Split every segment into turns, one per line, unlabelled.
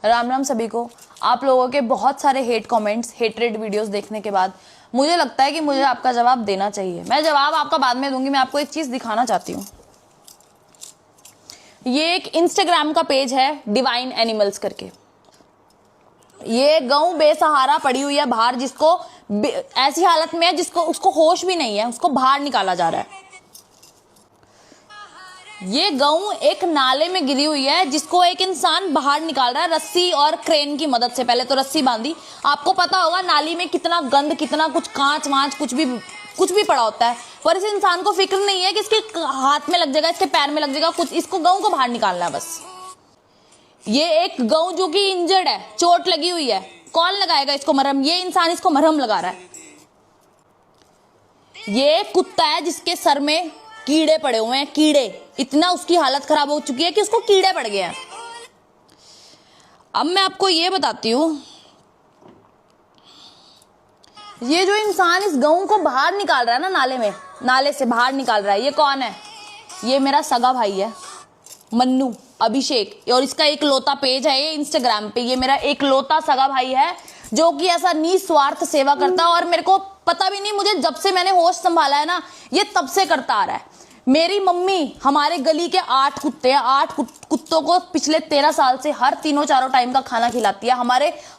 राम राम सभी को। आप लोगों के बहुत सारे हेट कमेंट्स, हेटरेड वीडियोस देखने के बाद मुझे लगता है कि मुझे आपका जवाब देना चाहिए। मैं जवाब आपका बाद में दूंगी, मैं आपको एक चीज दिखाना चाहती हूँ। ये एक इंस्टाग्राम का पेज है डिवाइन एनिमल्स करके। ये गऊ बेसहारा पड़ी हुई है बाहर, जिसको ऐसी हालत में है जिसको उसको होश भी नहीं है, उसको बाहर निकाला जा रहा है। ये गऊ एक नाले में गिरी हुई है जिसको एक इंसान बाहर निकाल रहा है रस्सी और क्रेन की मदद से। पहले तो रस्सी बांधी, आपको पता होगा नाली में कितना गंद, कितना कुछ कांच वांच कुछ भी पड़ा होता है, पर इस इंसान को फिक्र नहीं है कि इसके हाथ में लग जाएगा, इसके पैर में लग जाएगा कुछ, इसको गऊ को बाहर निकालना है बस। ये एक गऊ जो कि इंजर्ड है, चोट लगी हुई है, कौन लगाएगा इसको मरहम? ये इंसान इसको मरहम लगा रहा है। ये कुत्ता है जिसके सर में कीड़े पड़े हुए हैं, कीड़े, इतना उसकी हालत खराब हो चुकी है कि उसको कीड़े पड़ गए हैं। अब मैं आपको ये बताती हूं, ये जो इंसान इस गऊ को बाहर निकाल रहा है ना, नाले से बाहर निकाल रहा है, ये कौन है? ये मेरा सगा भाई है, मन्नू अभिषेक, और इसका एक लौता पेज है ये इंस्टाग्राम पे। ये मेरा एक लौता सगा भाई है जो कि ऐसा निस्वार्थ सेवा करता है, और मेरे को पता भी नहीं, मुझे जब से मैंने होश संभाला है ना, ये तब से करता आ रहा है। मेरी मम्मी हमारे गली के 8 कुत्ते हैं, 8 कुत्तों को पिछले 13 साल से हर तीनों चारों टाइम का खाना खिलाती है।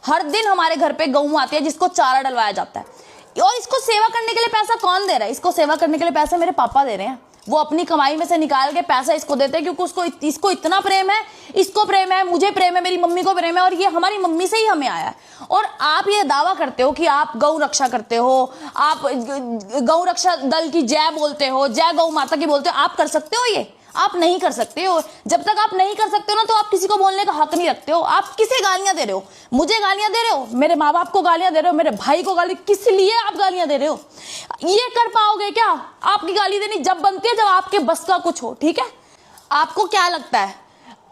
हर दिन हमारे घर पे गऊ आती है जिसको चारा डलवाया जाता है। और इसको सेवा करने के लिए पैसा कौन दे रहा है? इसको सेवा करने के लिए पैसा मेरे पापा दे रहे हैं। वो अपनी कमाई में से निकाल के पैसा इसको देते हैं क्योंकि इसको इतना प्रेम है, इसको प्रेम है, मुझे प्रेम है, मेरी मम्मी को प्रेम है, और ये हमारी मम्मी से ही हमें आया है। और आप ये दावा करते हो कि आप गौ रक्षा करते हो, आप गौ रक्षा दल की जय बोलते हो, जय गौ माता की बोलते हो, आप कर सकते हो? ये आप नहीं कर सकते हो। जब तक आप नहीं कर सकते हो ना, तो आप किसी को बोलने का हक नहीं रखते हो। आप किसे गालियां दे रहे हो? मुझे गालियां दे रहे हो, मेरे माँ बाप को गालियां दे रहे हो, मेरे भाई को गाली, किस लिए आप गालियां दे रहे हो? ये कर पाओगे क्या? आपकी गाली देनी जब बनती है जब आपके बस का कुछ हो, ठीक है? आपको क्या लगता है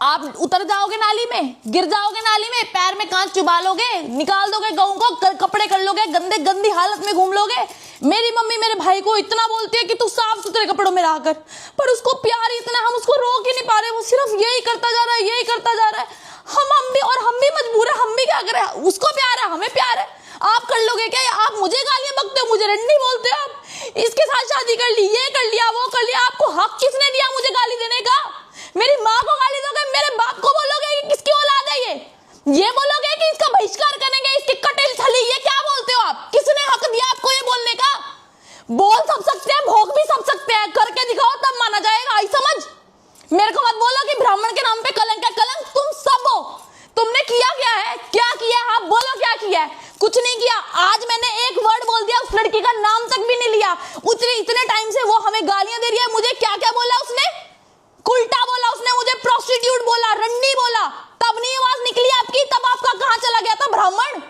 आप उतर जाओगे नाली में, गिर जाओगे नाली में, पैर में कांच चुबा लोगे, निकाल दोगे गऊ को, कपड़े कर लोगे, गंदी हालत में घूम लोगे? मेरी मम्मी मेरे भाई को इतना बोलती है कि तू साफ सुथरे कपड़ों में रहा कर, पर उसको प्यार इतना, हम उसको रोक ही नहीं पा रहे, वो सिर्फ यही करता जा रहा है, यही करता जा रहा है। हम भी मजबूर है, हम भी क्या करें? उसको प्यार है, हमें प्यार है, आप कर लोगे क्या? आप मुझे गालियां बकते हो, मुझे रंडी बोलते हो, आप इसके साथ शादी कर ली, ये कर लिया, वो कर लिया। आपको हक किसने दिया मुझे गाली देने का? मेरी माँ को गाली दोगे, मेरे बाप को बोलोगे कि किसकी औलाद है ये बोलोगे कि इसका बहिष्कार करेंगे, इसकी कटेल थली, ये क्या बोलते हो आप? किसने हक दिया आपको ये बोलने का? बोल सब सकते हैं, भोग भी सब सकते हैं, करके दिखाओ तब माना जाएगा। आई समझ? मेरे को मत बोलो कि ब्राह्मण के नाम पे कलंक है। कलंक तुम सब हो। तुमने किया क्या है? क्या किया है? आप बोलो क्या किया है? कुछ नहीं किया। आज मैंने एक वर्ड बोल दिया, उस लड़की का नाम तक भी नहीं लिया। इतने टाइम से वो हमें गालियां दे रही है, मुझे क्या क्या बोला उसने? उल्टा बोला उसने, मुझे प्रोस्टिट्यूट बोला, रंडी बोला, तब नहीं आवाज निकली आपकी? तब आपका कहां चला गया था ब्राह्मण?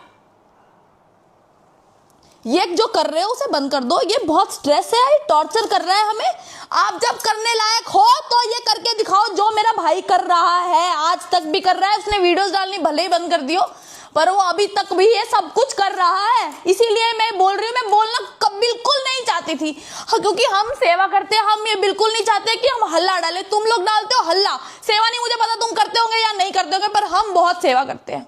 ये जो कर रहे हो उसे बंद कर दो, ये बहुत स्ट्रेस है, टॉर्चर कर रहा है हमें। आप जब करने लायक हो तो ये करके दिखाओ, जो मेरा भाई कर रहा है, आज तक भी कर रहा है। उसने वीडियोस डालनी भले ही बंद कर दियो, पर वो अभी तक भी ये सब कुछ कर रहा है। इसीलिए मैं बोल रही हूँ, मैं बोलना बिल्कुल नहीं चाहती थी, क्योंकि हम सेवा करते हैं, हम ये बिल्कुल नहीं चाहते कि हम हल्ला डालें। तुम लोग डालते हो हल्ला, सेवा नहीं मुझे पता तुम करते होंगे या नहीं करते होंगे, पर हम बहुत सेवा करते हैं।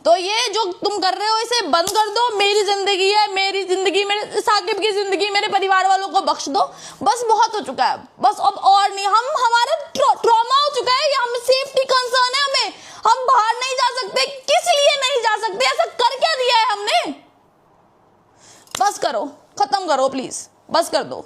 तो ये जो तुम कर रहे हो इसे बंद कर दो। मेरी जिंदगी है, मेरी जिंदगी, मेरे साकिब की जिंदगी, मेरे परिवार वालों को बख्श दो, बस बहुत हो चुका है, बस अब और नहीं। हमारा ट्रॉमा हो चुका है, हम सेफ्टी कंसर्न है हमें, हम बाहर नहीं जा सकते। किस लिए नहीं जा सकते? ऐसा कर क्या दिया है हमने? बस करो, खत्म करो प्लीज, बस कर दो।